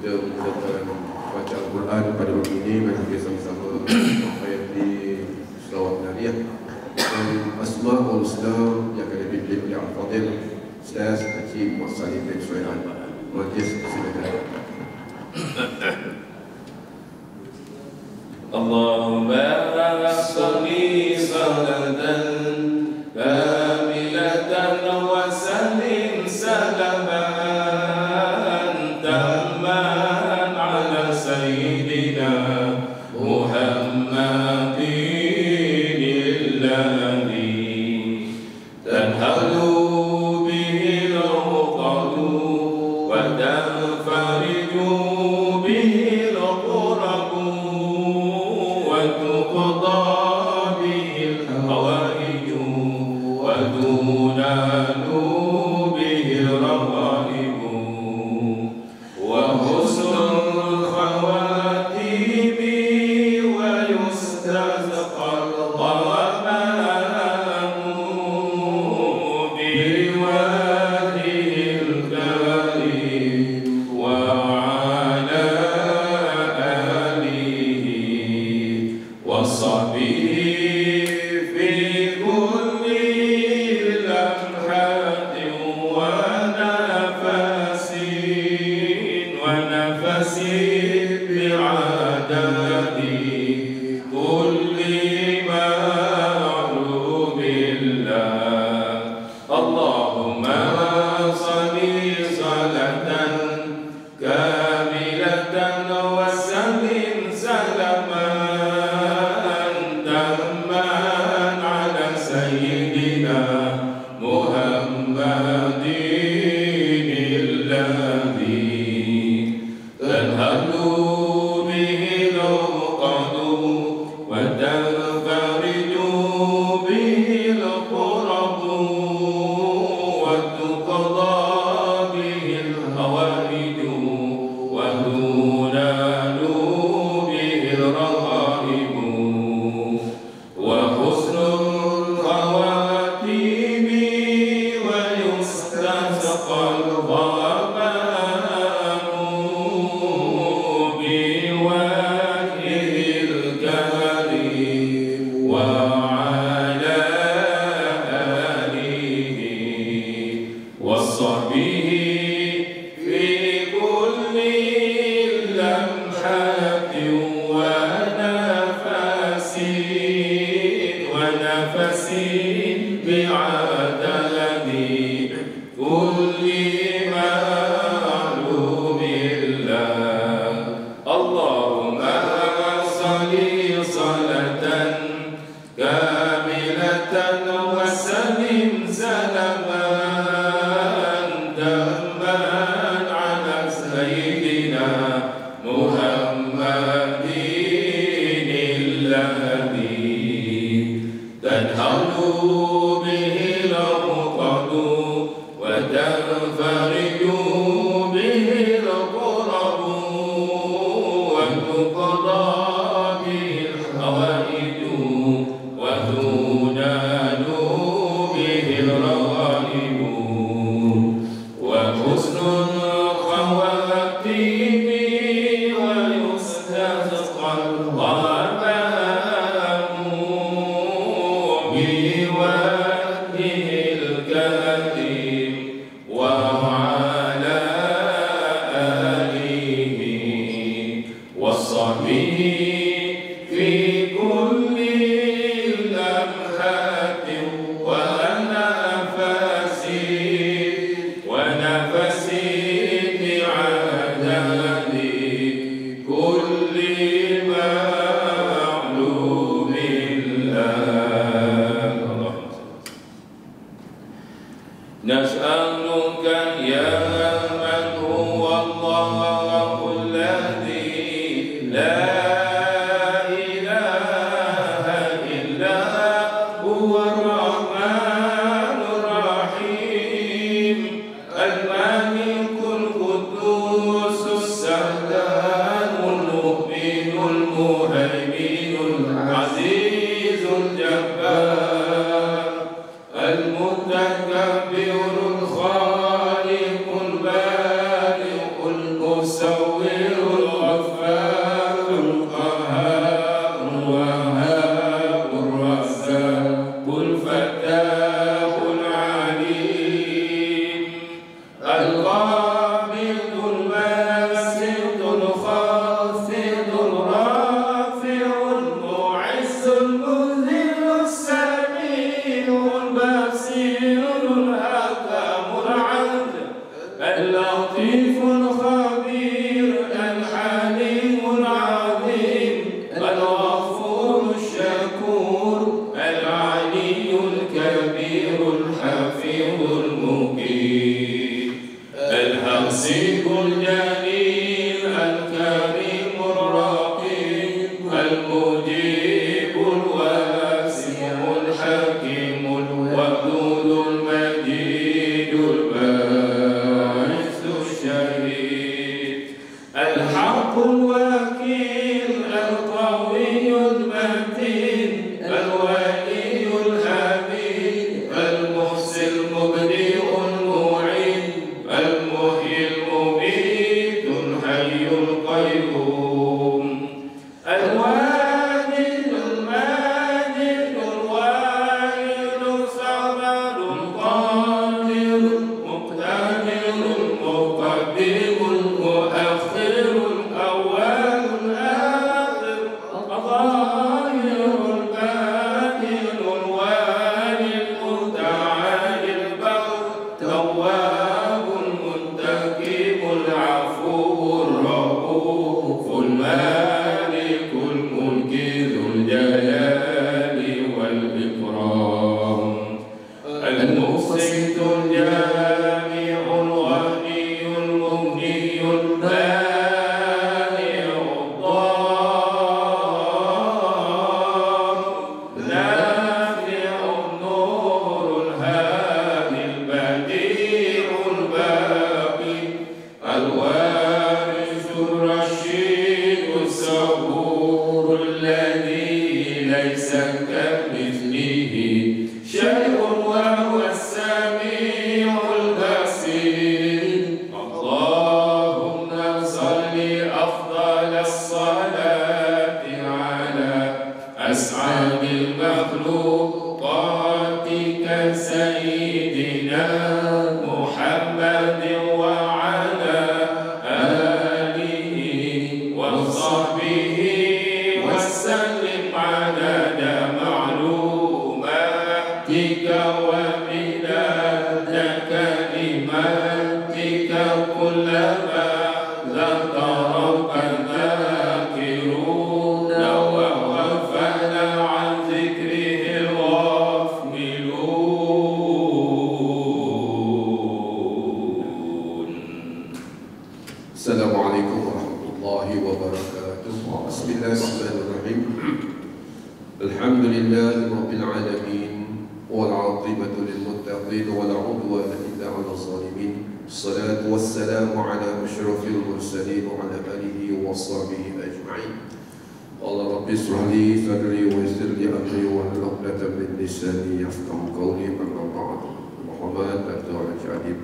kita menggunakan baca Al-Quran pada waktu ini. Mari kita sama-sama ayat di selawat Nariyah dan Asma'ul Husna yang akan dipimpin oleh Al-Fadil Ustaz Haji Muhammad Salim bin Suairan. Majlis silakan. Allahumma salli salatan kamilatan wa sallim salaman tamman ala sayyidina Muhammadin alladhi tanhalu bihi al-uqadu wa tanfariju bihi al-qurabu وتقضى به الحوائج وتنال به الرغائب وحسن الخواتيم ويستسقى الغمام بوجهه الكريم وعلى وصحبه في كل لمحة ونفس بعدد كل معلوم الله. اللهم صل صلاة كاملة وسلم سلاما سيدنا محمد الذي تنهل به العقد وتنفرج به الكرب وتقضى به الحوائج وتنال به الرغائب وحسن الخواتيم ويستسقى الغمام بوجهه الكريم وعلى آله وصحبه في كل لمحة ونفس بعدد كل معلوم الله. اللهم صل صلاة كاملة وسلم سلاما تاما على سيدنا محمد الذي تنهل به العقد وتنفرج به الكرب وتقضى به الحوائج وتنال به الرغائب وحسن الخواتيم ويستسقى الغمام بوجهه الكريم وعلى آله وصحبه في كل لمحة ونفس بعدد كل معلوم الله. نسألك يا من هو الله الذي لا إله إلا هو الرحمن الرحيم الملك القدوس السلام المؤمن المهيمن العزيز الجبار المتكبر الخالق البارئ الوصي الجليل الكريم الرقيب المجيب الواسع الحكيم الودود المجيد الباعث الشهيد الحق الوكيل القوي المتين الولي الحميد المحسن المبدئ المعين المحيي المميت الحي القيوم الواجد الماجد الواحد الصمد القادر المقتدر المقدم المؤخر الأول الآخر الظاهر الباطن الوالي المتعالي البر تواب المنتقم العفو الرؤوف المالك الملك ذو الجلال والإكرام المقسط الجامع الغني المغني المانع الضار نافع النور الهادي البديع الباقي الوارث الرشيد الصبور الذي ليس كمثله شيء وهو السميع البصير اللهم صل أفضل الصلاة على أسعد المخلوقاتك سيدنا محمد وعلى آله وصحبه وسلم عدد معلوماتك ومداد كلماتك كلما ذكرك الذاكرون وغفل عن ذكره الغافلون. Assalamualaikum warahmatullahi wabarakatuh. Bismillahirrahmanirrahim. Alhamdulillahi rabbil alamin wal 'aqibatu lil muttaqin wa la 'udwana illa 'alal zalimin. Wassalatu wassalamu ala asyrafil mursalin wa ala alihi wa sahbihi ajma'in. Qala rabbi ishrah li sadri wa yassir li amri wa hlul 'uqdatam min lisani yafqahu qawli. Amma ba'd. Muhammad Dato' Haji Adif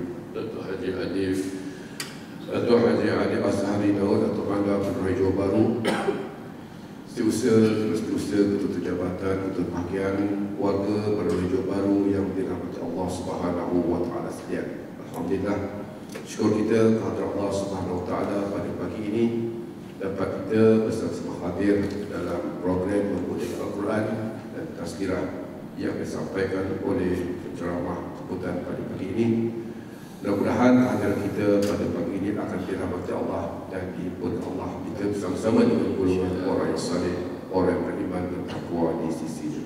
Dato' Haji Ali Azhari Daud Dato' Banda Penerima Johor Bahru, Setiausaha Ketua Jabatan Ketua Bahagian Warga Penerima Johor Bahru yang dirahmati Allah Subhanahu wa taala sekalian. Alhamdulillah, syukur kita kepada Allah Subhanahu wa taala pada pagi ini dapat kita bersama-sama hadir dalam program Membaca Al-Quran dan Tazkirah yang disampaikan oleh penceramah sebutan pada pagi ini. Mudah-mudahan kehadiran kita pada pagi ini akan dirahmati Allah dan dihibur Allah. Kita bersama-sama dengan golongan orang yang saleh, orang yang beriman dan takwa di sisi.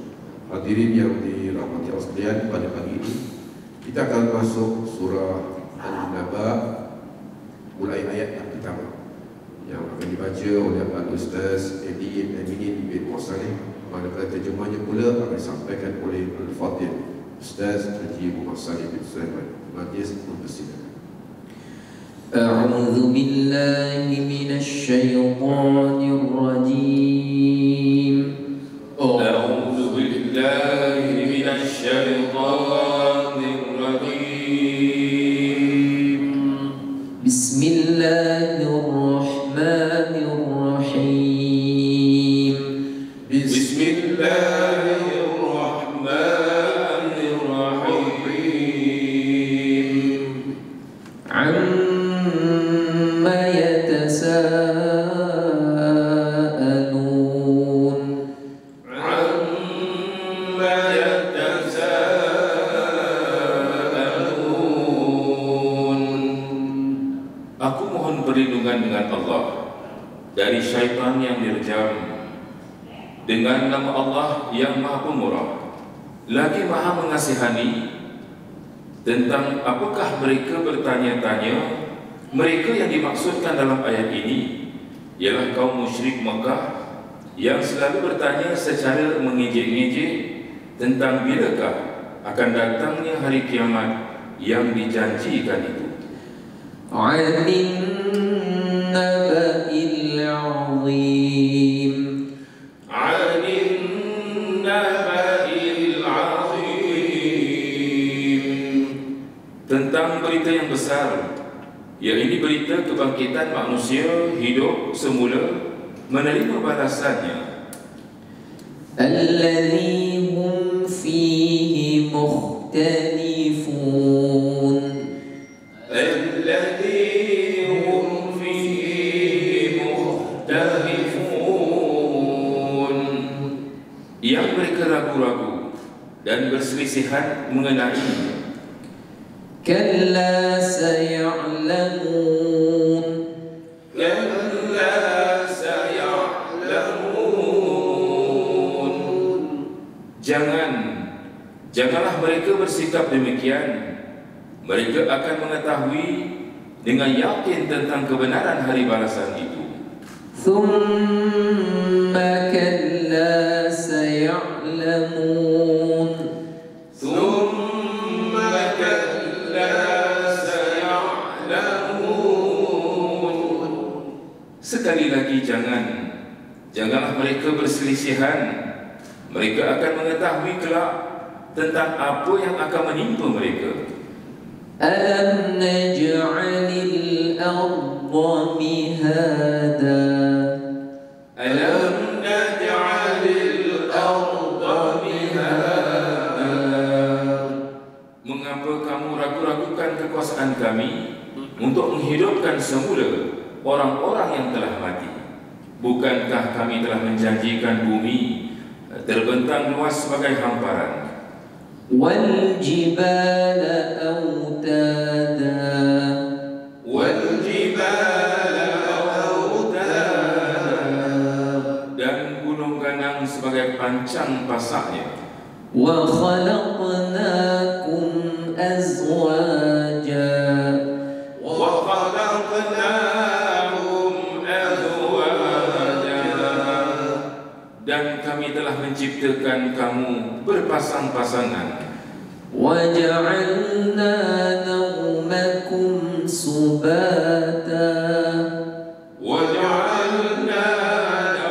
Hadirin yang dirahmati Allah sekalian, pada pagi ini kita akan masuk surah An-Naba, mulai ayat yang pertama yang akan dibaca oleh Al-Ustaz Aminin bin Musalih. Manakala terjemahnya pula akan disampaikan oleh Al-Fadhil Ustaz Haji Muhammad Salih bin Sulaiman. Majlis mempersilakan. أعوذ بالله من الشيطان الرجيم أعوذ بالله من الشيطان الرجيم بسم الله الرحمن الرحيم بسم الله الرحمن الرحيم عما يتساءلون عما يتساءلون. Aku mohon perlindungan dengan Allah dari syaitan yang dirjam, dengan nama Allah yang Maha Pemurah lagi Maha Mengasihani. Tentang apakah mereka bertanya-tanya Mereka yang dimaksudkan dalam ayat ini ialah kaum musyrik Mekah yang selalu bertanya secara mengejek-ngejek tentang bilakah akan datangnya hari kiamat yang dijanjikan itu. Anin naba'il azim. Anin naba'il azim. Tentang berita yang besar, yaitu berita kebangkitan manusia hidup semula menerima balasannya. Alladzi hum fihi mukhtalifun. Alladzi hum fihi mukhtalifun. Yang mereka ragu-ragu dan berselisihan mengenai. Kalla saya'lamun. Kalla saya'lamun. Janganlah mereka bersikap demikian. Mereka akan mengetahui dengan yakin tentang kebenaran hari balasan itu. Thumma kalla saya'lamun. Thumma kalla saya'lamun. Sekali lagi janganlah mereka berselisihan. Mereka akan mengetahui kelak tentang apa yang akan menimpa mereka. Alam naj'alil arda mihada. Alam naj'alil arda mihada. Mengapa kamu ragu-ragukan kekuasaan kami untuk menghidupkan semula orang-orang yang telah mati? Bukankah kami telah menjanjikan bumi terbentang luas sebagai hamparan? Wal jibala awtada. Wal jibala awtada. Dan gunung ganang sebagai pancang pasaknya. Wa khalaqnakum azwaja. Wa khalaqnakum azwaja. Dan kami telah menciptakan kamu berpasang-pasangan. Wa ja'alna nawmakum subata. Wa ja'alna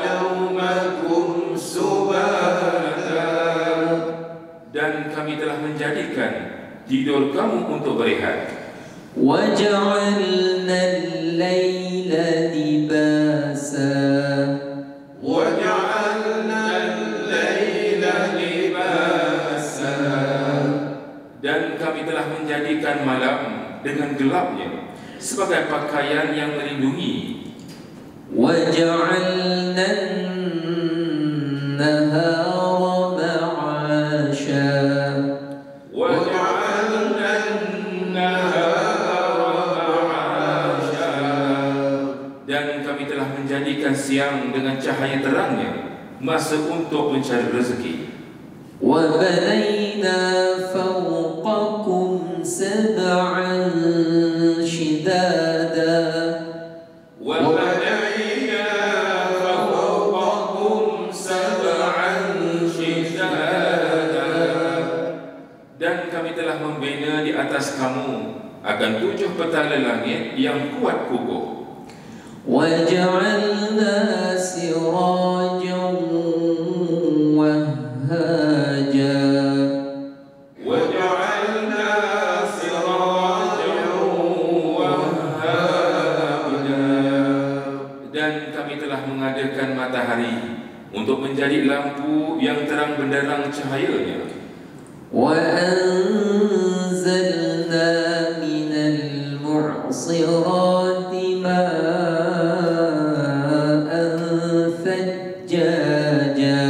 nawmakum subata. Dan kami telah menjadikan tidur kamu untuk berehat. Wa ja'alna al-laila libasa. Wa ja'alna al-laila libasa. Dan kami telah menjadikan malam dengan gelapnya sebagai pakaian yang melindungi. Wa ja'alna an-nahara ma'asha. Wa ja'alna an-nahara ma'asha. Dan kami telah menjadikan siang dengan cahaya terangnya, masa untuk mencari rezeki. Wa banayna fawqakum sab'an shidada. Wa banayna fawqakum sab'an shidada. Dan kami telah membina di atas kamu akan 7 petala langit yang kuat kukuh. Wa ja'alna sirajan wahhaja. Wa ja'alna sirajan wahhaja. Dan kami telah mengadakan matahari untuk menjadi lampu yang terang benderang cahayanya. Wa anzalna minal mu'sirati ma'an thajjaja.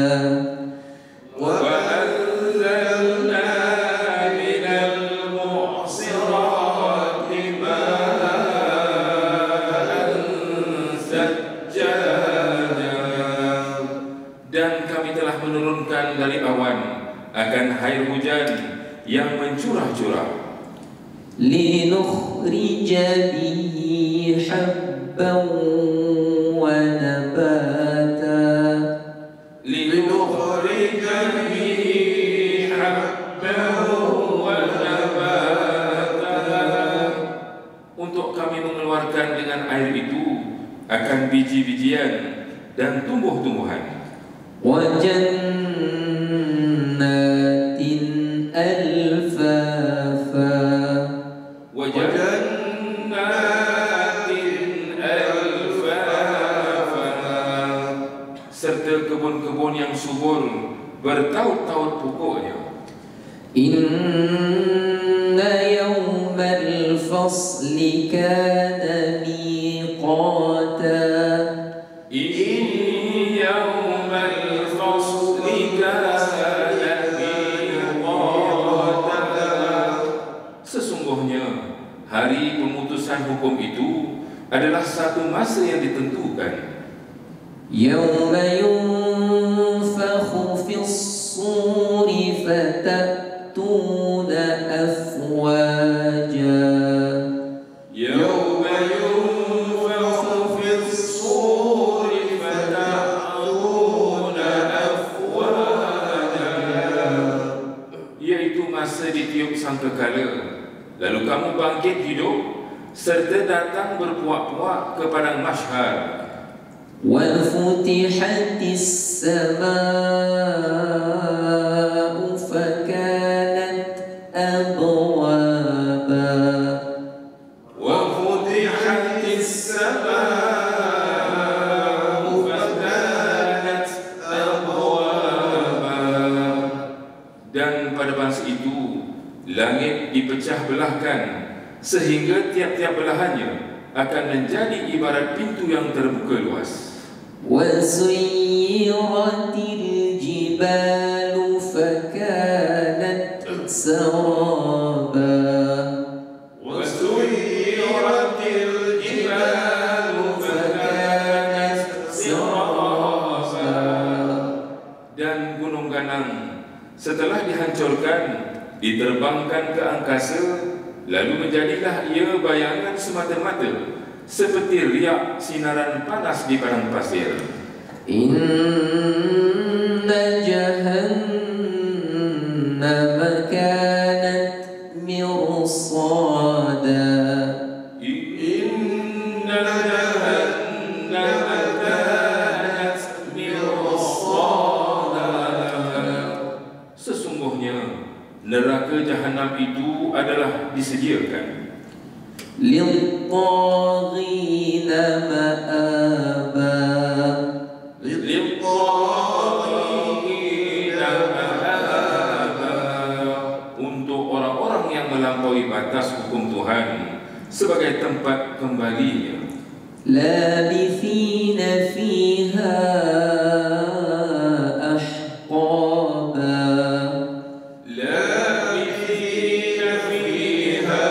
Wa anzalna minal mu'sirati ma'an thajjaja. Dan kami telah menurunkan dari awan akan air hujan yang mencurah-curah. لنخرج به حبا ونباتا لنخرج به حبا ونباتا, untuk kami mengeluarkan dengan air itu akan biji-bijian dan tumbuh-tumbuhan. وجنات ألفافا وجنات ألفافا, serta kebun-kebun yang subur bertaut-taut pokoknya. إن يوم الفصل كان ميقاتا يوم الفصل كان ميقاتا, sesungguhnya hari pemutusan hukum itu adalah satu masa yang ditentukan. يوم ينفخ في الصور فتأتون أفواجا يوم ينفخ في الصور فتأتون أفواجا, yaitu masa ditiup sangkakala, lalu kamu bangkit hidup serta datang berpuak-puak ke padang mahsyar. وفتحت السماء فكانت أبوابا وفتحت السماء فكانت أبوابا, dan pada masa itu langit dipecah belahkan sehingga tiap-tiap belahannya akan menjadi ibarat pintu yang terbuka luas. وسيرت الجبال فكانت سرابا وسيرت الجبال فكانت سرابا, dan gunung ganang setelah dihancurkan diterbangkan ke angkasa, lalu menjadilah ia bayangan semata-mata seperti riak sinaran panas di padang pasir. Inna jahannam kanat mirsada Inna jahannam kanat mirsada, sesungguhnya neraka jahanam itu adalah disediakan lil-taghina ma'aba untuk orang-orang yang melampaui batas hukum Tuhan sebagai tempat kembalinya. labithina fiha ahqaba labithina fiha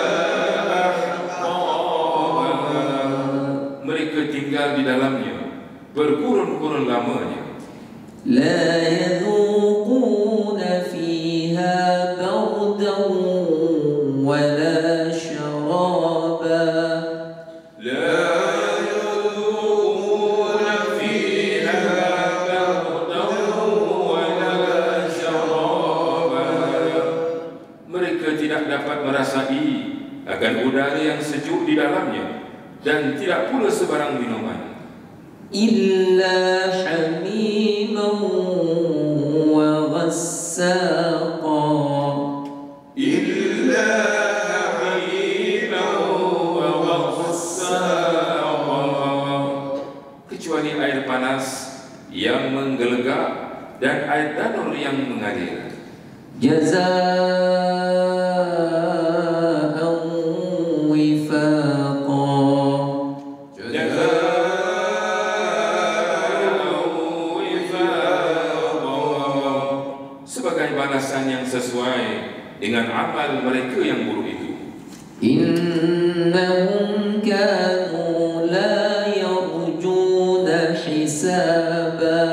ahqaba, mereka tinggal di dalamnya berkurun-kurun lamanya. la yadhuquna fiha bardan wala sharaba la yadhuquna fiha bardan wala sharaba, mereka tidak dapat merasai akan udara yang sejuk di dalamnya dan tidak pula sebarang minuman. illa hamiman wa ghassaqa Illa hamiman wa ghassaqa, kecuali air panas yang menggelegak dan air danur yang mengalir. jazaa'an wifaqa sebagai balasan yang sesuai dengan amal mereka yang buruk itu. innahum kanu la yarjuna hisaba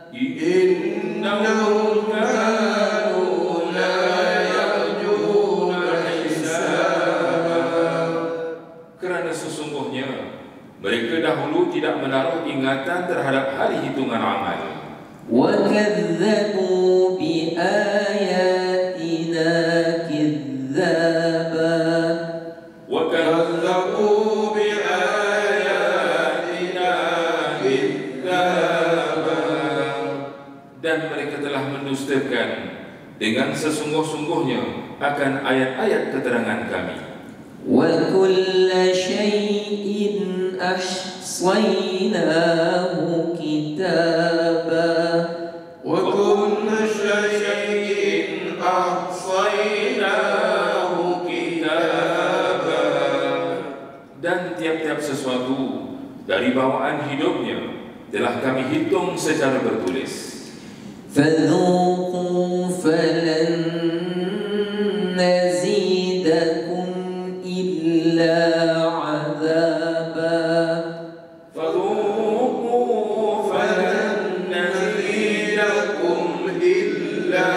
Innahum kanu la yarjuna hisaba, kerana sesungguhnya mereka dahulu tidak menaruh ingatan terhadap hari hitungan amal. وَكَذَّبُوا بِآيَاتِنَا كِذَّابًا وَكَذَّبُوا بِآيَاتِنَا كِذَّابًا, dan mereka telah mendustakan dengan sesungguh-sungguhnya akan ayat-ayat keterangan kami. وَكُلَّ شَيْءٍ أَحْصَيْنَاهُ كِتَابًا وَكُلَّ شَيْءٍ أَحْصَيْنَاهُ كِتَابًا, dan tiap-tiap sesuatu dari bawaan hidupnya telah kami hitung secara bertulis. فَذُوقُوا فَلَن نَّزِيدَكُمْ إِلَّا عَذَابًا فَذُوقُوا فَلَن نَّزِيدَكُمْ إِلَّا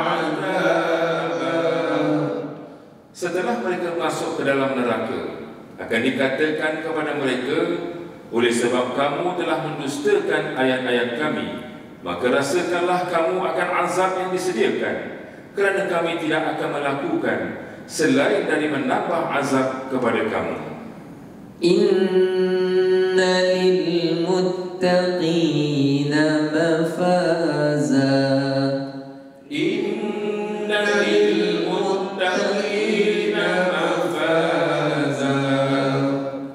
عَذَابًا. Setelah mereka masuk ke dalam neraka, akan dikatakan kepada mereka, oleh sebab kamu telah mendustakan ayat-ayat kami, maka rasakanlah kamu akan azab yang disediakan, kerana kami tidak akan melakukan selain dari menambah azab kepada kamu. Inna lil muttaqina mafaza. Inna lil muttaqina mafaza.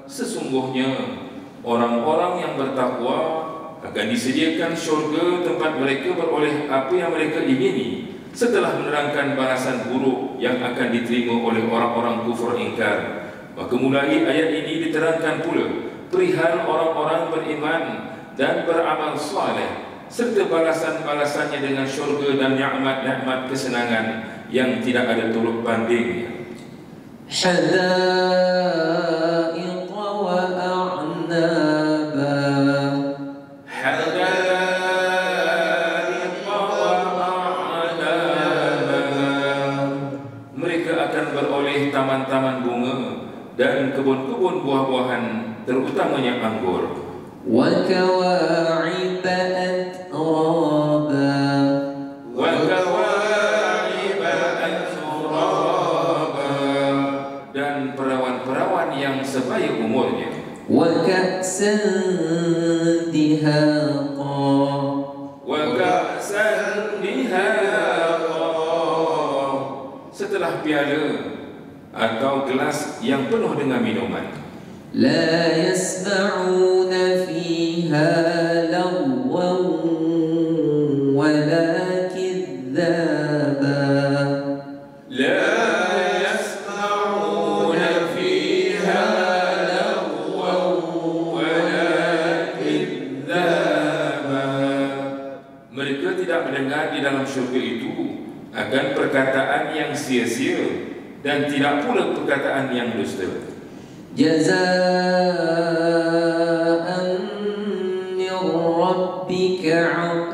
Sesungguhnya orang-orang yang bertakwa akan disediakan syurga, tempat mereka beroleh apa yang mereka ingini, setelah menerangkan balasan buruk yang akan diterima oleh orang-orang kufur ingkar. Maka mulai ayat ini diterangkan pula perihal orang-orang beriman dan beramal saleh, serta balasan-balasannya dengan syurga dan nikmat-nikmat kesenangan yang tidak ada turut bandingnya. Hadaiq wa a'naba. Hadaiq wa a'naba. Mereka akan beroleh taman-taman bunga dan kebun-kebun buah-buahan, terutamanya anggur. Wa kawa'iba atraba. Wa kawa'iba atraba. Dan perawan-perawan yang sebaya umurnya. Wa ka'san dihaqa. Wa ka'san dihaqa. Setelah piala atau gelas yang penuh dengan minuman. La yasma'una fiha lagwan wala kidhaba. La yasma'una fiha lagwan wala kidhaba. Mereka tidak mendengar di dalam syurga itu akan perkataan yang sia-sia, dan tidak pula perkataan yang dusta. Jazaa'an min rabbika 'ata'an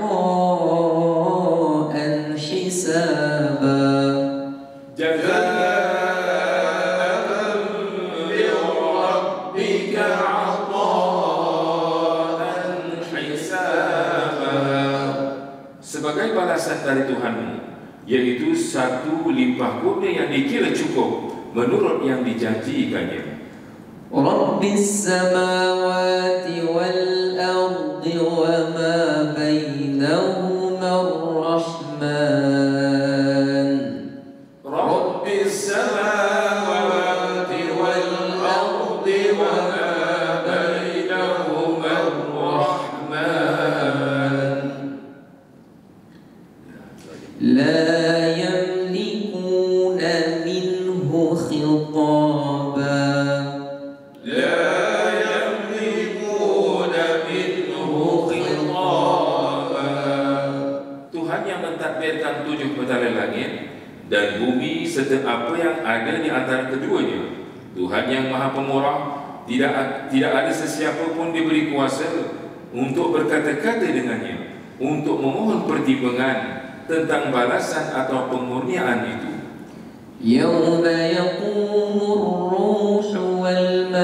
hisaba. Jazaa'an min rabbika 'ata'an hisaba. Sebagai balasan dari Tuhanmu, yaitu satu limpah guna yang dikira cukup menurut yang dijanjikannya. Rabbis samawati wal ardi wa ma bainahuma ar-Rahman. Rabbis samawati wal ardi wa ma bainahuma ar-Rahman. La yamlikuna minhu khitaba. La yamlikuna minhu khitaba. Tuhan yang mentadbirkan 7 petala langit dan bumi serta apa yang ada di antara keduanya. Tuhan yang Maha Pemurah, tidak ada sesiapa pun diberi kuasa untuk berkata-kata dengannya, untuk memohon pertimbangan tentang balasan atau pemurniaan itu. Yawma yaqumu ar-ruhu wal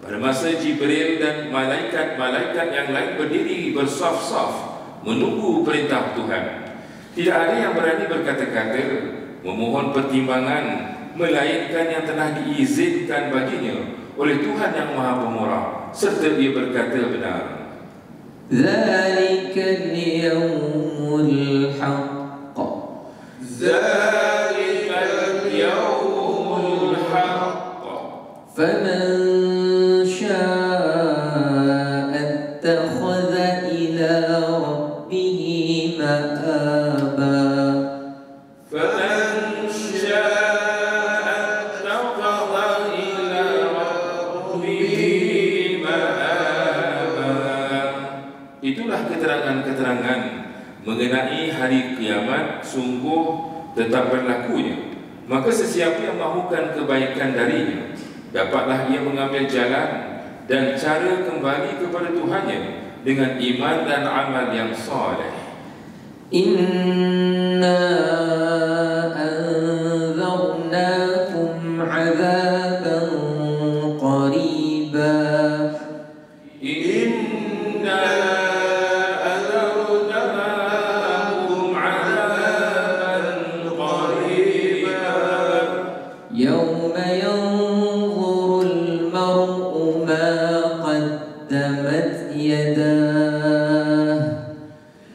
Pada masa Jibril dan malaikat-malaikat yang lain berdiri bersaf-saf menunggu perintah Tuhan, tidak ada yang berani berkata-kata, memohon pertimbangan, melainkan yang telah diizinkan baginya oleh Tuhan yang Maha Pemurah, serta ia berkata benar. Zalikal yawmul haqq. Zalikal yawmul haqq. Faman شاء اتخذ إلى ربه مآبا فمن شاء اتخذ إلى ربه مآبا. Itulah keterangan-keterangan mengenai hari kiamat sungguh tetap berlakunya. Maka sesiapa yang mahukan kebaikan darinya, dapatlah ia mengambil jalan dan cara kembali kepada Tuhannya dengan iman dan amal yang soleh. Inna anzarnakum azaban qariba. Inna anzarnakum azaban qariba. Yawma yanzurul mar'u ma qaddamat yadah.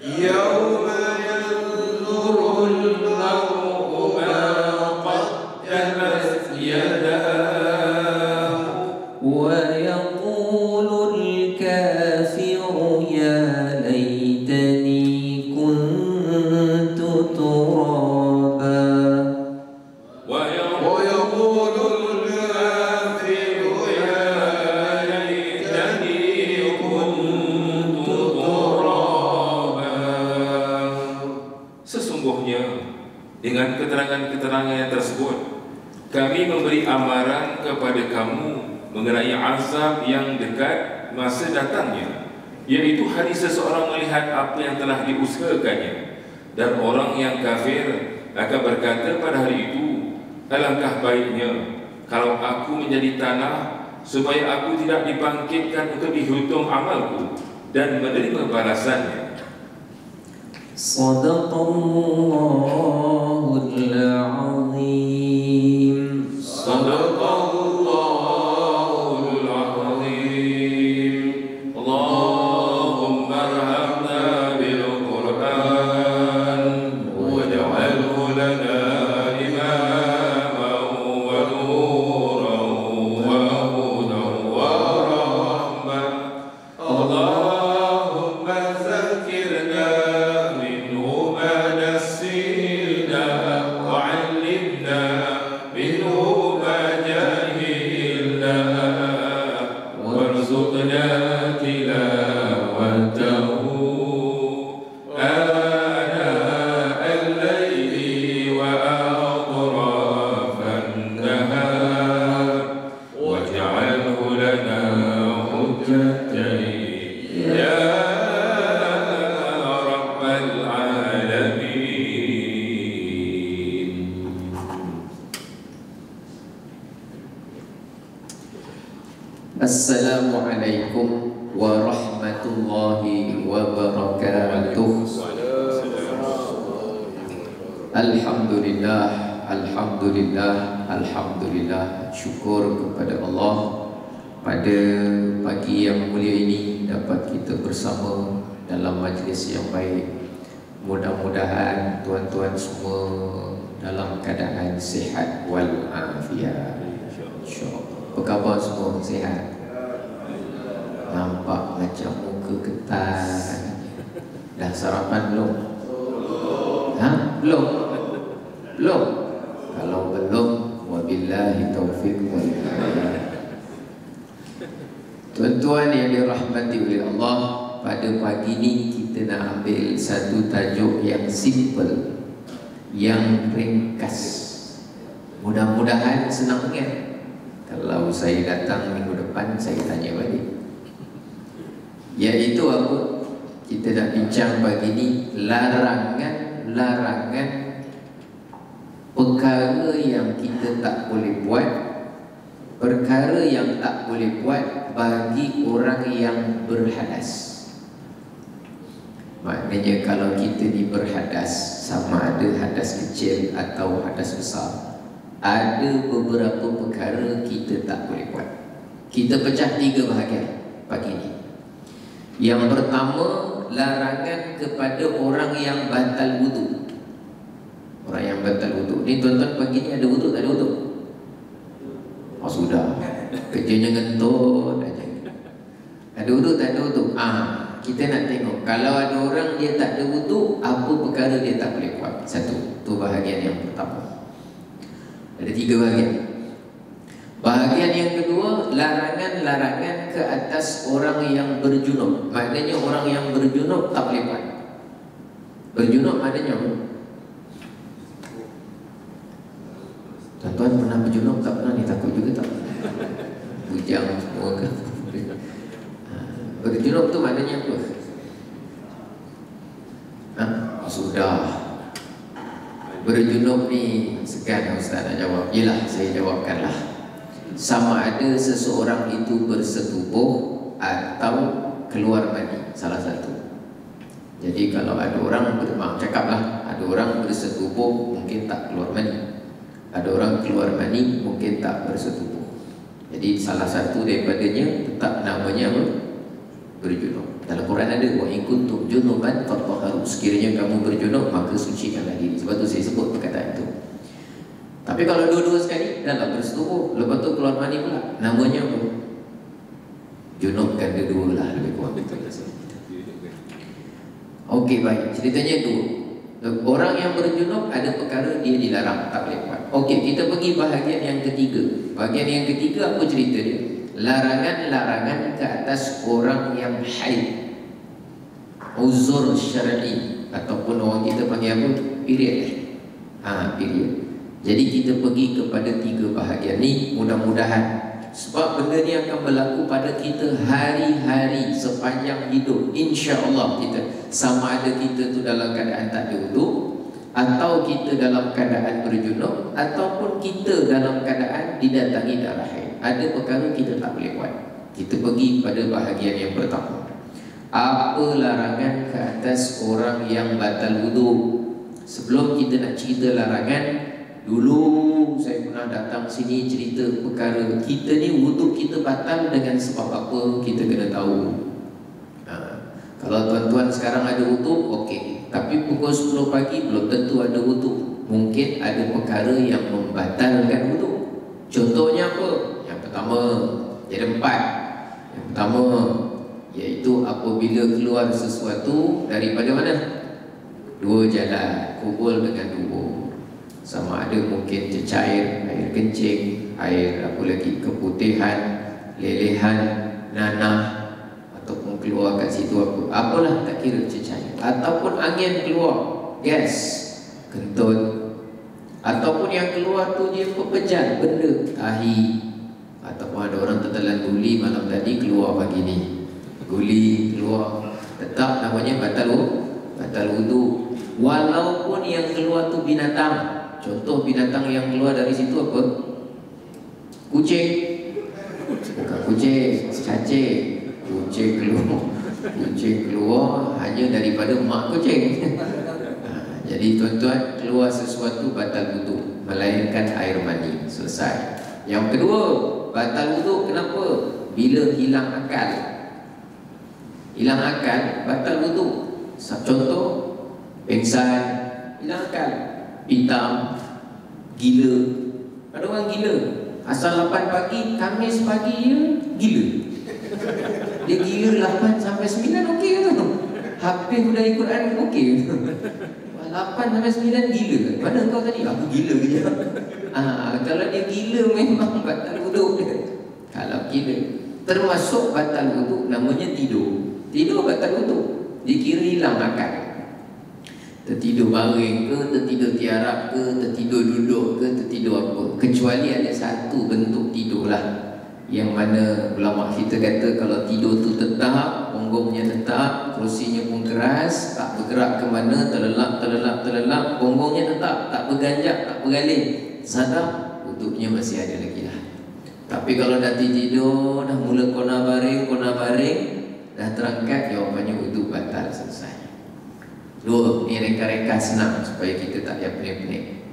Yawma yanzurul mar'u ma qaddamat yadah. Wa yaqulul kafiru ya laytani kuntu turaba. ويقول الكافر يا ليتني كنت ترابا. Sesungguhnya dengan keterangan-keterangan tersebut kami memberi amaran kepada kamu mengenai azab yang dekat masa datangnya, yaitu hari seseorang melihat apa yang telah diusahakannya, dan orang yang kafir akan berkata pada hari itu, alangkah baiknya kalau aku menjadi tanah supaya aku tidak dibangkitkan untuk dihitung amalku dan menerima balasannya. Sadaqallahul azim. Sadaqallahul azim. Allahumma arhamna bil Qur'an waj'alhu lana Assalamualaikum warahmatullahi wabarakatuh. Alhamdulillah, alhamdulillah, alhamdulillah. Syukur kepada Allah pada pagi yang mulia ini dapat kita bersama dalam majlis yang baik. Mudah-mudahan tuan-tuan semua dalam keadaan sihat wal afiat. InsyaAllah. Apa khabar semua? Sihat? Nampak macam muka ketan. Dah sarapan belum? Ha? Belum? Belum? Kalau belum, wabillahi taufiq wal hidayah. Tuan-tuan yang dirahmati oleh Allah, pada pagi ini kita nak ambil satu tajuk yang simple, yang ringkas. Mudah-mudahan senang ingat. Kalau saya datang minggu depan, saya tanya balik. Iaitu apa? Kita nak bincang pagi ini larangan perkara yang kita tak boleh buat, perkara yang tak boleh buat bagi orang yang berhadas. Maknanya kalau kita ni berhadas, sama ada hadas kecil atau hadas besar, ada beberapa perkara kita tak boleh buat. Kita pecah 3 bahagian pagi ni. Yang pertama, larangan kepada orang yang batal wudu. Orang yang batal wudu ni, tuan-tuan pagi ni ada wudu tak ada wudu? Oh sudah, kerjanya ngentut aja. Ada wudu tak ada wudu? Kita nak tengok kalau ada orang dia tak ada wudu, apa perkara dia tak boleh buat. Satu, tu bahagian yang pertama. Ada 3 bahagian. Bahagian yang kedua, larangan-larangan ke atas orang yang berjunub. Maknanya orang yang berjunub tak boleh buat. Berjunub maknanya apa? Tuan-tuan pernah berjunub tak pernah ni? Takut juga tak? Bujang semua ke? Berjunub tu maknanya apa? Sudah. Berjunub ni sekian Ustaz nak jawab. Yelah, saya jawabkanlah. Sama ada seseorang itu bersetubuh atau keluar mani, salah satu. Jadi kalau ada orang cakaplah, ada orang bersetubuh mungkin tak keluar mani, ada orang keluar mani mungkin tak bersetubuh. Jadi salah satu daripadanya tetap namanya apa? Berjunub. Dalam Quran ada wa in kuntum junuban fatahharu, sekiranya kamu berjunub maka sucikanlah diri. Sebab tu saya sebut perkataan itu. Tapi kalau dua-dua sekali dalam bersetubuh, lepas tu keluar mani pula, namanya apa? Junub ganda dua lah, lebih kurang betul. Okey, baik. Ceritanya dua. Orang yang berjunub ada perkara dia dilarang, tak boleh buat. Okey, kita pergi bahagian yang ketiga. Bahagian yang ketiga apa cerita dia? Larangan-larangan ke atas orang yang haid, uzur syar'i, ataupun orang kita panggil apa? Period. Period. Jadi kita pergi kepada 3 bahagian ni, mudah-mudahan sebab benda ni akan berlaku pada kita hari-hari sepanjang hidup. InsyaAllah kita, sama ada kita tu dalam keadaan tak ada wudu, atau kita dalam keadaan berjunub, ataupun kita dalam keadaan didatangi darah haid, ada perkara kita tak boleh buat. Kita pergi pada bahagian yang pertama. Apa larangan ke atas orang yang batal wudu? Sebelum kita nak cerita larangan, dulu saya pernah datang sini cerita perkara kita ni wudu kita batal dengan sebab apa, kita kena tahu. Kalau tuan-tuan sekarang ada wudu, okey, tapi pukul 10 pagi belum tentu ada wudu. Mungkin ada perkara yang membatalkan wudu. Contohnya apa? Yang pertama, ada 4. Yang pertama iaitu apabila keluar sesuatu daripada mana? 2 jalan, kubul dengan dubur. Sama ada mungkin cecair, air kencing, air apa lagi, keputihan, lelehan, nanah, ataupun keluar kat situ apa, apalah tak kira cecair, ataupun angin keluar, gas, kentut, ataupun yang keluar tu dia pepejat benda, tahi, ataupun ada orang tertelan guli malam tadi keluar pagi ni, guli keluar, tetap namanya batal wudu. Walaupun yang keluar tu binatang. Contoh binatang yang keluar dari situ apa? Kucing. Bukan kucing, cacing. Kucing keluar hanya daripada mak kucing. Jadi tuan-tuan, keluar sesuatu batal wudu, melainkan air mani. Selesai. Yang kedua, batal wudu kenapa? Bila hilang akal. Hilang akal, batal wudu. Contoh, pingsan, hilang akal, pitam, gila. Ada orang gila, asal 8 pagi, Khamis pagi dia gila. Dia gila 8 sampai 9 okey tu. Habis dah ikut Quran okey. 8 sampai 9 gila. Mana kau tadi? Aku gila je. Kalau dia gila memang batal wudu dia. Kalau gila, termasuk batal wudu namanya tidur. Tidur batal wudu. Dikira hilang akal. Tertidur baring ke, tertidur tiarap ke, tertidur duduk ke, tertidur apa. Kecuali ada satu bentuk tidur lah, yang mana ulama kita kata kalau tidur tu tetap, punggungnya tetap, kerusinya pun keras, tak bergerak ke mana, terlelap, punggungnya tetap, tak berganjak, tak bergaling, sadar, wuduknya masih ada lagi lah. Tapi kalau dah tidur, dah mula kona baring, dah terangkat, jawapannya wudu batal, selesai. Dua, ni reka-reka senang supaya kita tak payah pening-pening.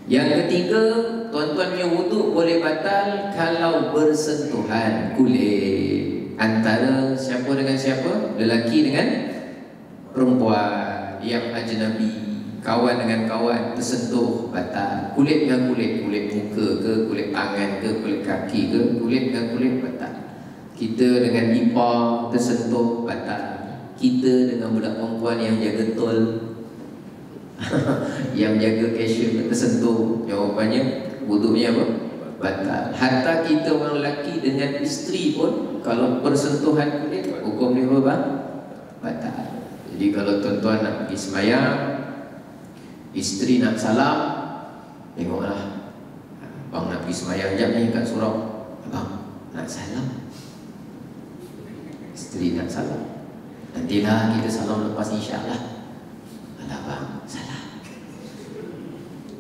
Yang ketiga, tuan-tuan punya wudu boleh batal kalau bersentuhan kulit antara siapa dengan siapa, lelaki dengan perempuan yang ajnabi. Kawan dengan kawan tersentuh batal. Kulit dengan kulit, kulit muka ke, kulit tangan ke, kulit kaki ke, kulit dengan kulit batal. Kita dengan ipar tersentuh batal. Kita dengan budak perempuan yang jaga tol yang jaga cashier tersentuh, jawapannya wudunya apa? Batal. Hatta kita orang lelaki dengan isteri pun kalau persentuhan kulit, hukum dia apa? Batal. Jadi kalau tuan-tuan nak pergi sembahyang, isteri nak salam, tengoklah, abang nak pergi sembahyang jap ni kat surau, abang nak salam, isteri nak salam, nantilah kita salam lepas insyaAllah. Alah abang, salam.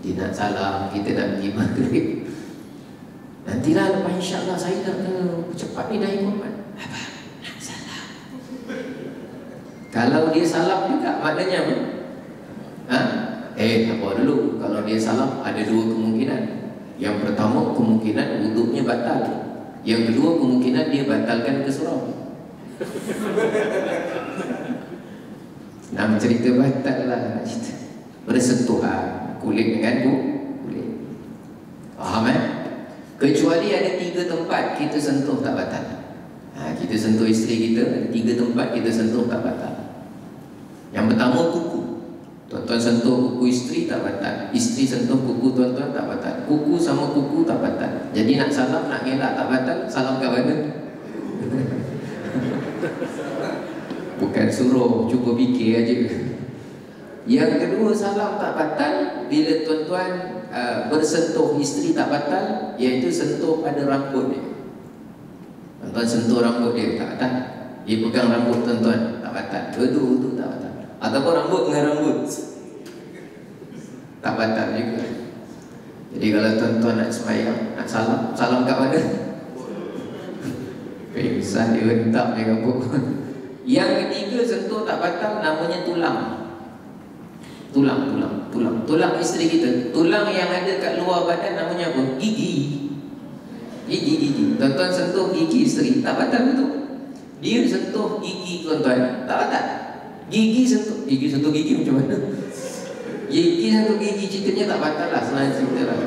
Dia nak salam, kita nak pergi maghrib, nantilah lepas insyaAllah saya nak cepat ni dah ikut. Abang nak salam. Kalau dia salam juga maknanya apa? Apa dulu, kalau dia salam ada dua kemungkinan. Yang pertama, kemungkinan wuduknya batal. Yang kedua, kemungkinan dia batalkan ke surau. Nak cerita batal lah, nak cerita bersentuhan kulit dengan kulit. Faham Kecuali ada 3 tempat kita sentuh tak batal. Kita sentuh isteri kita, ada 3 tempat kita sentuh tak batal. Yang pertama, kuku. Tuan-tuan sentuh kuku isteri tak batal. Isteri sentuh kuku tuan-tuan tak batal. Kuku sama kuku tak batal. Jadi nak salam, nak ngelak tak batal. Salam kat mana? Bukan suruh, cuba fikir aja. Yang kedua, salam tak batal bila tuan-tuan bersentuh isteri tak batal, iaitu sentuh pada rambut dia. Tuan-tuan sentuh rambut dia tak batal. Dia pegang rambut tuan-tuan tak batal. Itu tak batal. Ataupun rambut dengan rambut tak batal juga. Jadi kalau tuan-tuan nak sembahyang, nak salam, salam kat mana? Pingsan dia hentak dia rambut. Yang ketiga, sentuh tak batal, namanya tulang. Tulang isteri kita. Tulang yang ada kat luar badan namanya apa? Gigi. Tuan-tuan sentuh gigi isteri tak batal betul. Dia sentuh gigi tuan-tuan tak batal. Gigi sentuh gigi macam mana? Gigi sentuh gigi, ceritanya tak batal lah, senang cerita lah.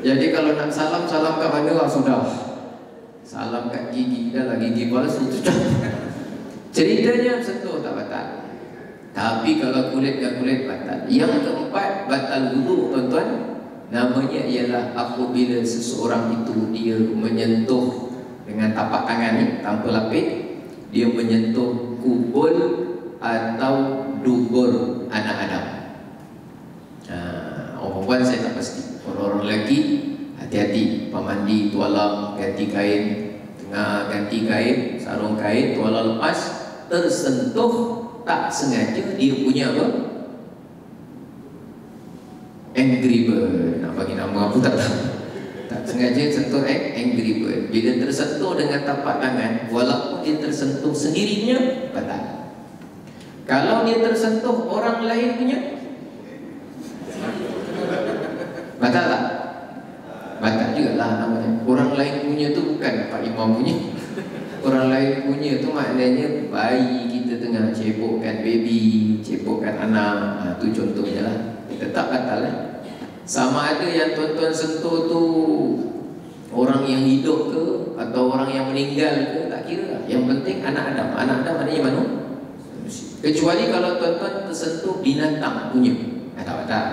Jadi kalau nak salam, salam kat mana lah sudah. Salam kat gigi, dah lah gigi palsu tu. Ceritanya sentuh tak batal. Tapi kalau kulit dan kulit batal. Yang keempat, batal wudu tuan-tuan. Namanya ialah apabila seseorang itu dia menyentuh dengan tapak tangan ni, tanpa lapik, dia menyentuh kubul atau dubur anak Adam. Orang perempuan saya tak pasti. Orang-orang lelaki hati-hati, pamandi tualam, ganti kain, tengah ganti kain, sarung kain, tuala lepas, tersentuh tak sengaja dia punya apa? Angry Bird. Nak bagi nama aku tak tahu. Tak sengaja sentuh Angry Bird. Bila tersentuh dengan tapak tangan, walaupun dia tersentuh sendirinya, batal. Kalau dia tersentuh orang lain punya, batal tak? Batal juga lah namanya. Orang lain punya tu bukan Pak Imam punya. Orang lain punya tu maknanya bayi kita tengah cebokkan baby, cebokkan anak. Tu contohnya lah. Tetap batal lah. Sama ada yang tuan-tuan sentuh tu orang yang hidup ke atau orang yang meninggal ke, tak kira lah. Yang penting anak Adam. Anak Adam maknanya mana? Kecuali kalau tuan-tuan tersentuh binatang punya, tak batal.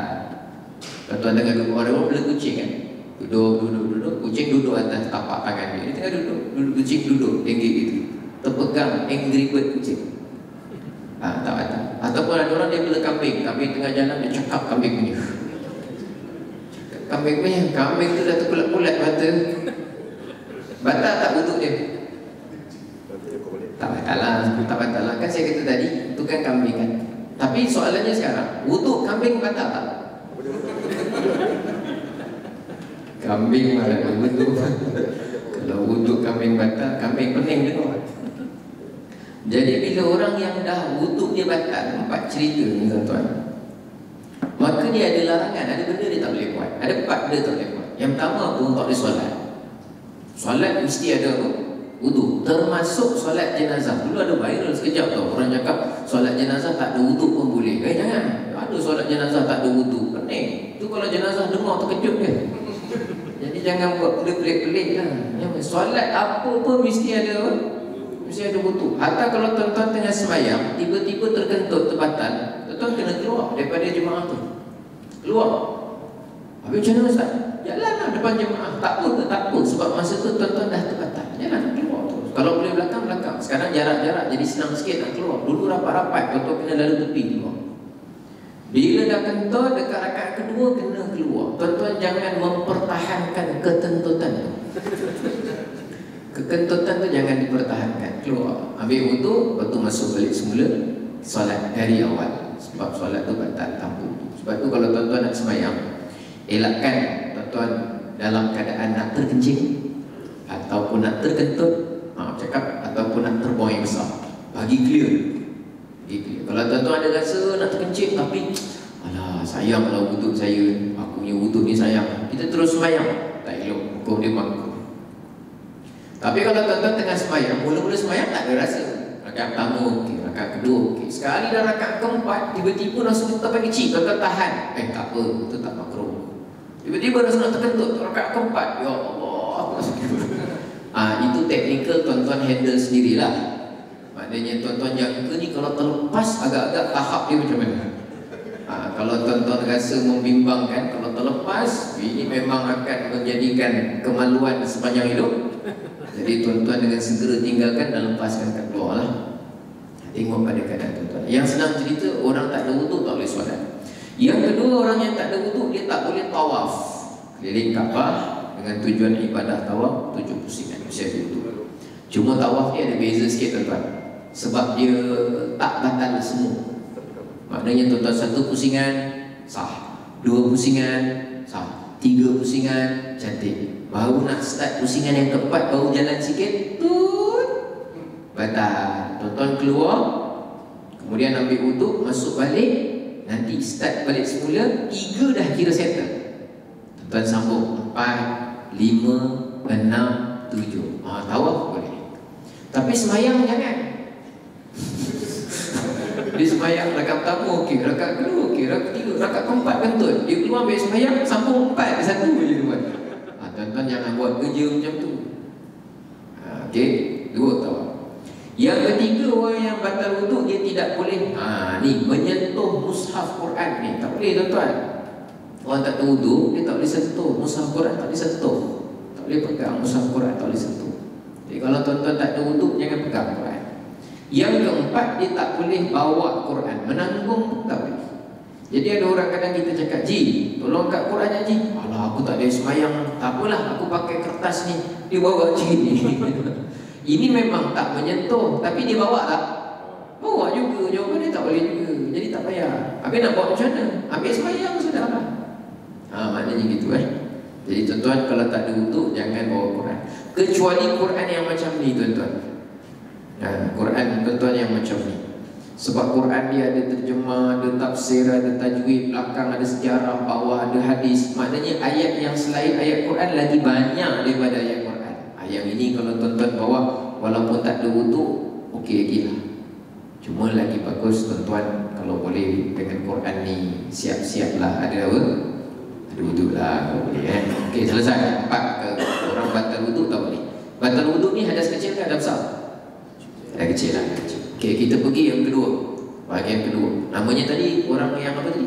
Tuan-tuan tengah duduk, ada orang bela kucing kan, duduk, kucing duduk atas tapak tangan dia. Dia tengah duduk, kucing duduk, tinggi gitu, terpegang Angry Bird kucing, tak batal. Ataupun ada orang dia bela kambing tengah jalan, dia cakap kambing punya. Kambing tu dah terpulat-pulat mata, batal tak wuduk dia? Tak batal lah. Kan saya kata tadi, itu kan kambing kan. Tapi soalannya sekarang, wuduk kambing batal tak? Kambing malah wuduk. Kalau wuduk kambing batal, kambing pening dengar. Jadi bila orang yang dah wuduk dia batal, 4 cerita ni tuan-tuan, maka dia ada larangan, ada benda dia tak boleh buat. Ada 4 benda tak boleh buat. Yang pertama pun tak boleh solat. Solat mesti ada apa? Wuduk. Termasuk solat jenazah. Dulu ada viral sekejap tau, orang cakap solat jenazah tak ada wuduk pun boleh. Jangan. Ada solat jenazah tak ada wuduk, pening. Tu kalau jenazah dengar terkejut dia. Jadi jangan buat benda pelik-pelik lah. Solat apa pun mesti ada apa? Mesti ada wuduk. Hatta kalau tuan-tuan tengah sembahyang, tiba-tiba terkentut terbatan, tuan-tuan kena keluar daripada jemaah tu. Keluar. Habis macam mana Ustaz? Jalanlah depan jemaah. Tak apa ke? Tak apa. Sebab masa tu tuan-tuan dah terbatan. Jalan keluar tu. Kalau boleh belakang, belakang. Sekarang jarak-jarak jadi senang sikit nak keluar. Dulu rapat-rapat, tuan-tuan kena lalu tepi keluar. Bila dah kentut dekat rakaat kedua, kena keluar. Tuan-tuan jangan mempertahankan ketentutan tu. Kekentutan tu jangan dipertahankan. Keluar. Ambil wuduk, lepas tu masuk balik semula. Solat dari awal. Sebab solat tu batal tanpa wuduk. Sebab tu kalau tuan-tuan nak sembahyang, elakkan tuan-tuan dalam keadaan nak terkencing ataupun nak terkentut, cakap, ataupun nak terbuang yang besar. Bagi clear. Kalau tuan-tuan ada rasa nak terkencing tapi alah sayanglah wuduk saya, aku punya wuduk ni sayang, kita terus sembahyang, tak elok, hukum dia bangku. Tapi kalau tuan-tuan tengah sembahyang, mula-mula sembahyang tak ada rasa, rakaat pertama okey, rakaat kedua okey, sekali dah rakaat keempat tiba-tiba rasa kita panggil cik, tuan-tuan tahan, tak apa, itu tak makruh. Tiba-tiba rasa nak terkentut, rakaat keempat, ya Allah, aku rasa itu teknikal tuan-tuan handle sendirilah. Maknanya tuan-tuan jaga ni kalau terlepas agak-agak tahap dia macam mana. Kalau tuan-tuan rasa membimbangkan, kalau terlepas ini memang akan menjadikan kemaluan sepanjang hidup. Jadi tuan-tuan dengan segera tinggalkan dan lepaskan kat luar lah. Tengok pada keadaan tuan-tuan. Yang senang cerita, orang tak ada wuduk tak boleh solat. Yang kedua, orang yang tak ada wuduk dia tak boleh tawaf keliling Kaabah dengan tujuan ibadah tawaf 7 pusingan usia wuduk. Cuma tawaf dia ada beza sikit tuan-tuan. Sebab dia tak batal semua. Maknanya tuan-tuan 1 pusingan sah, 2 pusingan sah, 3 pusingan cantik. Baru nak start pusingan yang keempat, baru jalan sikit, batal. Tuan-tuan keluar, kemudian ambil wuduk, masuk balik, nanti start balik semula, 3 dah kira settle. Tuan-tuan sambung 4, 5, 6, 7. Tawaf boleh. Tapi semayang jangan. Dia sembahyang rakaat pertama okey, rakaat kedua okey, rakaat ketiga, rakaat keempat kentut. Dia keluar ambil sembahyang sambung 4 satu je tuan. Tuan-tuan jangan buat kerja macam tu. Okey, 2 tawaf. Yang ketiga, orang yang batal wuduk dia tidak boleh ni menyentuh mushaf Quran ni. Tak boleh tuan-tuan. Orang tak tahu wuduk, dia tak boleh sentuh mushaf Quran, tak boleh sentuh. Tak boleh pegang mushaf Quran, tak boleh sentuh. Jadi kalau tuan-tuan tak ada wuduk, jangan pegang Quran. Yang keempat, dia tak boleh bawa Quran, menanggung tak boleh. Jadi ada orang kadang kita cakap, Ji, tolong kat Quran ya Ji. Alah, aku tak ada semayang. Tak apalah, aku pakai kertas ni. Dia bawa Ji ni. Ini memang tak menyentuh, tapi dia bawa tak? Bawa juga, jawapan dia tak boleh juga. Jadi tak payah. Habis nak bawa macam mana? Ambil semayang sudah lah. Maknanya gitu Jadi tuan-tuan, kalau tak ada wuduk, jangan bawa Quran. Kecuali Quran yang macam ni tuan-tuan. Quran tuan-tuan yang macam ni. Sebab Quran dia ada terjemah, ada tafsir, ada tajwid, belakang ada sejarah, bawah ada hadis. Maknanya ayat yang selain ayat Quran lagi banyak daripada ayat Quran. Ayat ini kalau tuan-tuan bawa, walaupun tak ada wuduk, okey lagi lah. Cuma lagi bagus tuan-tuan kalau boleh dengan Quran ni siap-siap lah. Ada apa? Ada wuduk lah kalau boleh Okey, selesai. 4 orang batal wuduk tak boleh. Batal wuduk ni hadas kecil ke hadas besar? Dah kecil lah. Okey, kita pergi yang kedua. Bahagian kedua. Namanya tadi orang yang apa tadi?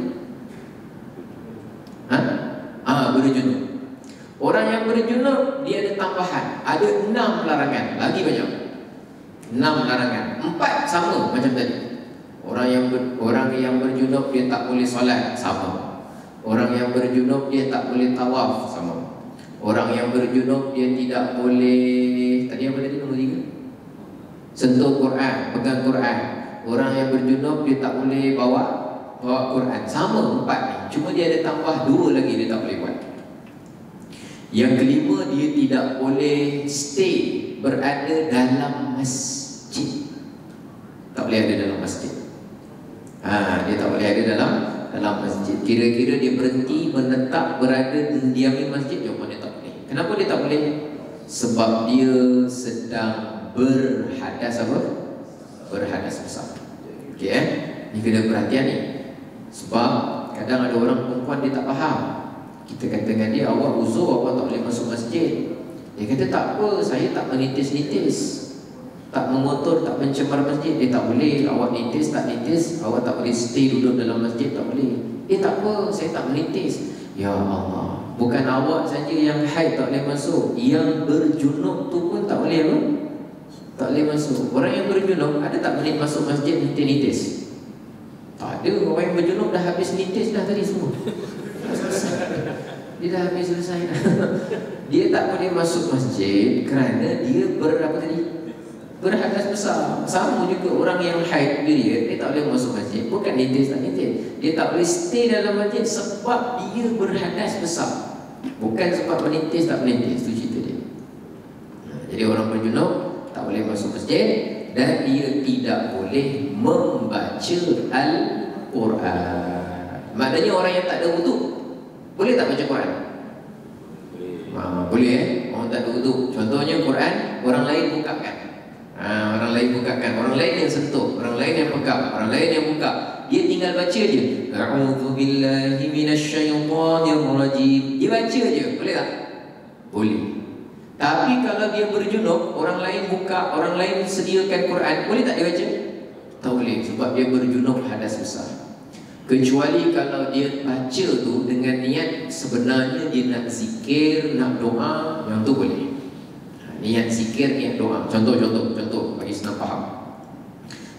Berjunub. Orang yang berjunub dia ada tambahan. Ada 6 larangan. Lagi banyak. 6 larangan. 4 sama macam tadi. Orang yang berjunub dia tak boleh solat, sama. Orang yang berjunub dia tak boleh tawaf, sama. Orang yang berjunub dia tidak boleh, tadi apa tadi nombor 3? Sentuh Quran, pegang Quran. Orang yang berjunub dia tak boleh bawa Quran. Sama 4 ni. Cuma dia ada tambah 2 lagi dia tak boleh buat. Yang kelima, dia tidak boleh stay, berada dalam masjid. Tak boleh ada dalam masjid. Dia tak boleh ada dalam masjid. Kira-kira dia berhenti, menetap, berada, diami masjid, jawapan dia tak boleh. Kenapa dia tak boleh? Sebab dia sedang berhadas apa? Berhadas besar. Okey Ni kena perhatian ni. Sebab kadang ada orang perempuan dia tak faham. Kita kata dengan dia, awak uzur, awak tak boleh masuk masjid. Dia kata tak apa, saya tak menitis-nitis, tak mengotor, tak mencemar masjid. Dia tak boleh, awak nitis, tak nitis, awak tak boleh stay duduk dalam masjid, tak boleh. Tak apa, saya tak menitis. Ya Allah, bukan awak saja yang haid tak boleh masuk, yang berjunub tu pun tak boleh apa? Tak boleh masuk. Orang yang berjunub ada tak boleh masuk masjid nitis? Tak ada. Orang yang berjunub dah habis nitis dah tadi semua. Dia dah habis selesai dah. Dia tak boleh masuk masjid kerana dia berapa tadi? Berhadas besar. Sama juga orang yang haid period, dia tak boleh masuk masjid. Bukan nitis tak nitis, dia tak boleh stay dalam masjid sebab dia berhadas besar, bukan sebab menitis tak menitis. Itu cerita dia. Jadi orang berjunub tak boleh masuk masjid dan dia tidak boleh membaca Al-Quran. Maknanya orang yang tak ada wudu boleh tak baca Quran? Boleh Orang tak ada wudu. Contohnya Quran orang lain bukakan. Orang lain bukakan, orang lain yang sentuh, orang lain yang pegang, orang lain yang buka, dia tinggal baca je. A'udzubillahi minasyaitonirrajim. Dia baca je, boleh tak? Boleh. Tapi kalau dia berjunub, orang lain buka, orang lain sediakan Quran, boleh tak dia baca? Tak boleh, sebab dia berjunub hadas besar. Kecuali kalau dia baca tu dengan niat sebenarnya dia nak zikir, nak doa, yang tu boleh. Niat zikir, niat doa. Contoh bagi senang faham.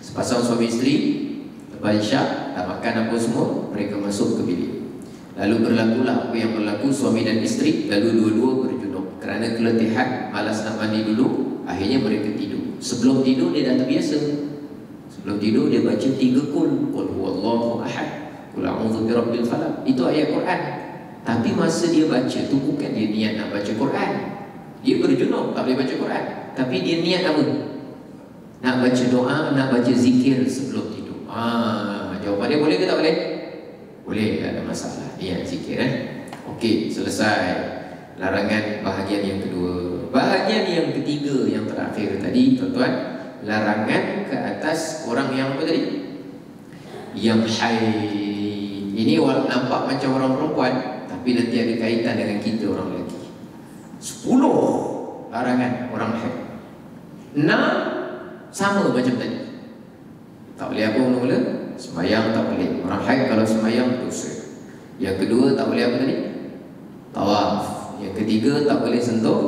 Sepasang suami isteri lepas isyak, dah makan apa semua, mereka masuk ke bilik. Lalu berlakulah apa yang berlaku, suami dan isteri lalu dua-dua berjunub. Kerana keletihan, malas nak mandi dulu, akhirnya mereka tidur. Sebelum tidur dia dah terbiasa. Sebelum tidur dia baca 3 qul huwallahu ahad, qul a'udzu birabbil falaq. Itu ayat Quran. Tapi masa dia baca tu bukan dia niat nak baca Quran. Dia berjunub, tak boleh baca Quran, tapi dia niat apa? Nak baca doa, nak baca zikir sebelum tidur. Jawapan dia boleh ke tak boleh? Boleh, tak ada masalah. Niat zikir Okey, selesai larangan bahagian yang kedua. Bahagian yang ketiga, yang terakhir tadi tuan-tuan, larangan ke atas orang yang apa tadi? Yang haid. Ini nampak macam orang perempuan, tapi nanti ada kaitan dengan kita orang lelaki. 10 larangan orang haid. 6 sama macam tadi. Tak boleh apa mula-mula? Semayang tak boleh. Orang haid kalau semayang dosa. Yang kedua tak boleh apa tadi? Tawaf. Yang ketiga tak boleh sentuh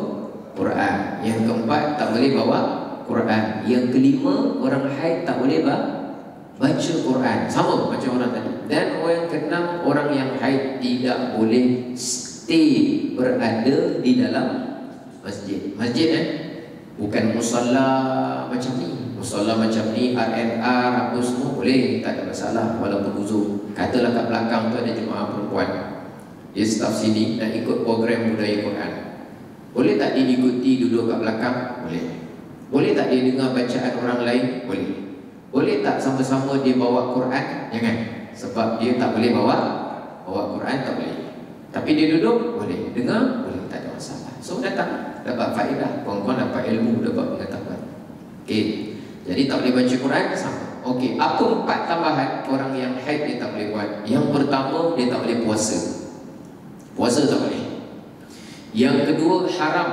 Quran. Yang keempat tak boleh bawa Quran. Yang kelima orang haid tak boleh baca Quran. Sama macam orang tadi. Dan orang yang keenam, orang yang haid tidak boleh stay, berada di dalam masjid. Masjid bukan musalla macam ni. Musalla macam ni, RNR apa semua boleh, tak ada masalah walaupun uzur. Katalah kat belakang tu ada jemaah perempuan, dia staf sini nak ikut program budaya Quran, boleh tak dia ikuti duduk kat belakang? Boleh. Boleh tak dia dengar bacaan orang lain? Boleh. Boleh tak sama-sama dia bawa Quran? Jangan, sebab dia tak boleh bawa Quran, tak boleh. Tapi dia duduk, boleh. Dengar, boleh, tak ada masalah. So datang, dapat faedah, puan-puan dapat ilmu, dapat pengetahuan. Okey, jadi tak boleh baca Quran, sama. Okey, apa 4 tambahan orang yang haid dia tak boleh buat? Yang pertama, dia tak boleh puasa. Puasa tak boleh. Yang kedua, haram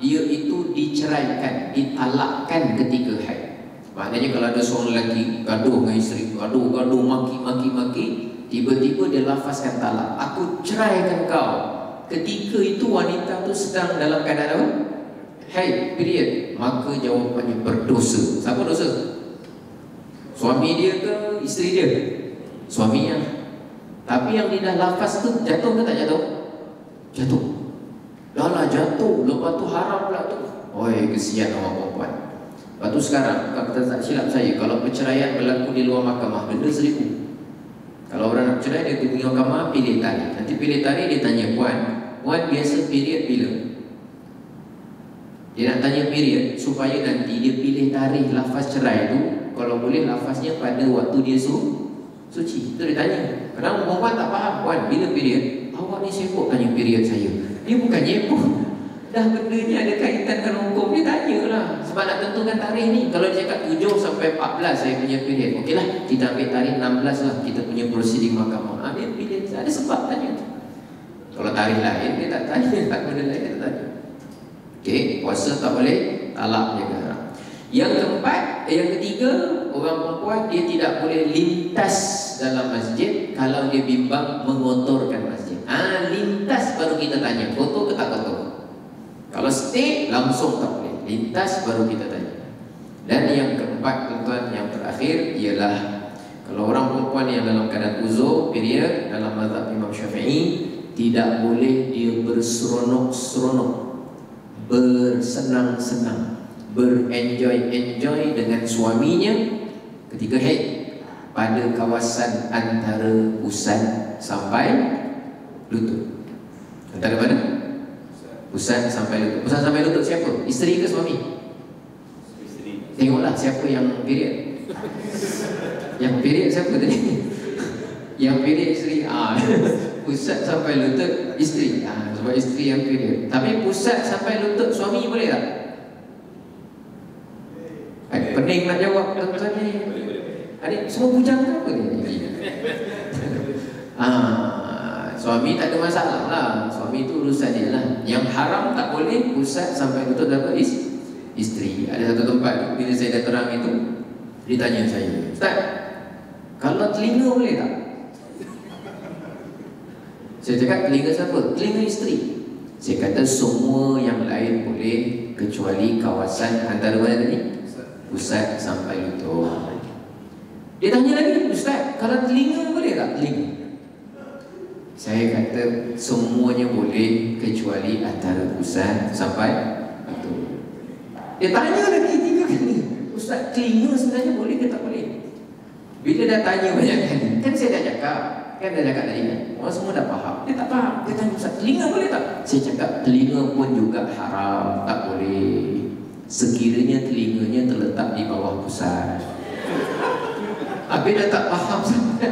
dia itu diceraikan, ditalakkan ketika haid. Maknanya kalau ada seorang lelaki gaduh dengan isteri, gaduh, maki, tiba-tiba dia lafazkan talak, aku ceraikan kau. Ketika itu wanita tu sedang dalam keadaan apa? Haid, period. Maka jawapannya berdosa. Siapa dosa? Suami dia ke isteri dia? Suaminya. Tapi yang dia dah lafaz tu jatuh ke tak jatuh? Jatuh. Dah lah jatuh, lepas tu haram pula tu. Oi, kesian orang perempuan. Lepas tu sekarang, kalau tak silap saya, kalau perceraian berlaku di luar mahkamah, denda 1,000. Kalau orang nak bercerai, dia pergi mahkamah, pilih tarikh. Nanti pilih tarikh, dia tanya, puan, Puan biasa period bila? Dia nak tanya period supaya nanti dia pilih tarikh lafaz cerai tu, kalau boleh lafaznya pada waktu dia suci. Itu dia tanya. Kadang perempuan tak faham, Puan bila period? Awak ni sibuk tanya period saya. Dia bukan nyebut. Dah benda ni ada kaitan dengan hukum, dia tanyalah. Sebab nak tentukan tarikh ni. Kalau dia cakap 7 sampai 14 saya punya period, okeylah, kita ambil tarikh 16 lah, kita punya proceeding mahkamah. Dia pilih, ada sebab tanya. Kalau tarikh lain dia tak tanya, tak benda lain dia tak tanya. Okey, puasa tak boleh, talak jaga haram. Yang keempat, yang ketiga, orang perempuan dia tidak boleh lintas dalam masjid kalau dia bimbang mengotorkan masjid. Lintas baru kita tanya, kotor ke tak kotor. Kalau stay langsung tak boleh, lintas baru kita tanya. Dan yang keempat, tuan-tuan, yang terakhir ialah kalau orang perempuan yang dalam keadaan uzur, period, dalam mazhab Imam Syafi'i, tidak boleh dia berseronok-seronok, bersenang-senang, berenjoy-enjoy dengan suaminya ketika haid pada kawasan antara pusat sampai lutut. Antara mana? Pusat sampai lutut. Pusat sampai lutut siapa? Isteri ke suami? Isteri. Tengoklah siapa yang period. Yang period siapa tadi? Yang period isteri. Pusat sampai lutut isteri. Sebab isteri yang period. Tapi pusat sampai lutut suami boleh tak? Pening nak jawab tuan-tuan ni. Adik semua bujang ke apa ni? Suami tak ada masalah lah. Suami itu urusan dia lah. Yang haram tak boleh pusat sampai lutut dapat isteri. Ada satu tempat bila saya dah terang itu, dia tanya saya, Ustaz, kalau telinga boleh tak? Saya cakap telinga siapa? Telinga isteri. Saya kata semua yang lain boleh kecuali kawasan antara mana tadi? Pusat sampai lutut. Dia tanya lagi, Ustaz, kalau telinga boleh tak? Telinga. Saya kata semuanya boleh kecuali antara pusat sampai lutut. Dia tanya lagi 3 kali, Ustaz, telinga sebenarnya boleh ke tak boleh? Bila dah tanya banyak kali, kan saya dah cakap, tadi kan, orang semua dah faham. Dia tak faham. Dia tanya, Ustaz, telinga boleh tak? Saya cakap telinga pun juga haram, tak boleh sekiranya telinganya terletak di bawah pusat. Habis dah tak faham sampai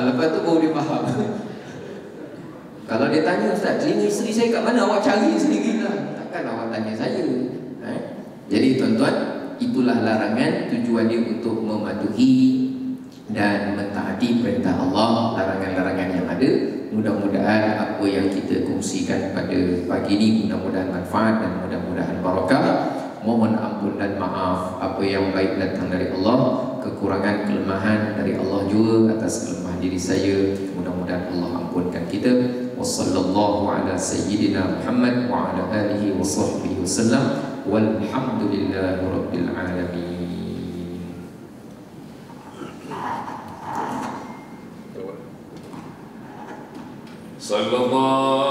lepas tu baru dia faham. Kalau dia tanya, Ustaz, telinga isteri saya kat mana? Awak cari sendirilah. Takkan awak tanya saya. Jadi tuan-tuan, itulah larangan, tujuan dia untuk mematuhi dan mentaati perintah Allah, larangan-larangan yang ada. Mudah-mudahan apa yang kita kongsikan pada pagi ini mudah-mudahan manfaat dan mudah-mudahan barakah. Mohon ampun dan maaf apa yang baik datang dari Allah, kekurangan kelemahan dari Allah juga atas kelemahan diri saya. Mudah-mudahan Allah ampunkan kita. Wassallallahu ala sayyidina Muhammad wa ala alihi wa sahbihi wasallam. Walhamdulillahi rabbil alamin. Sallallahu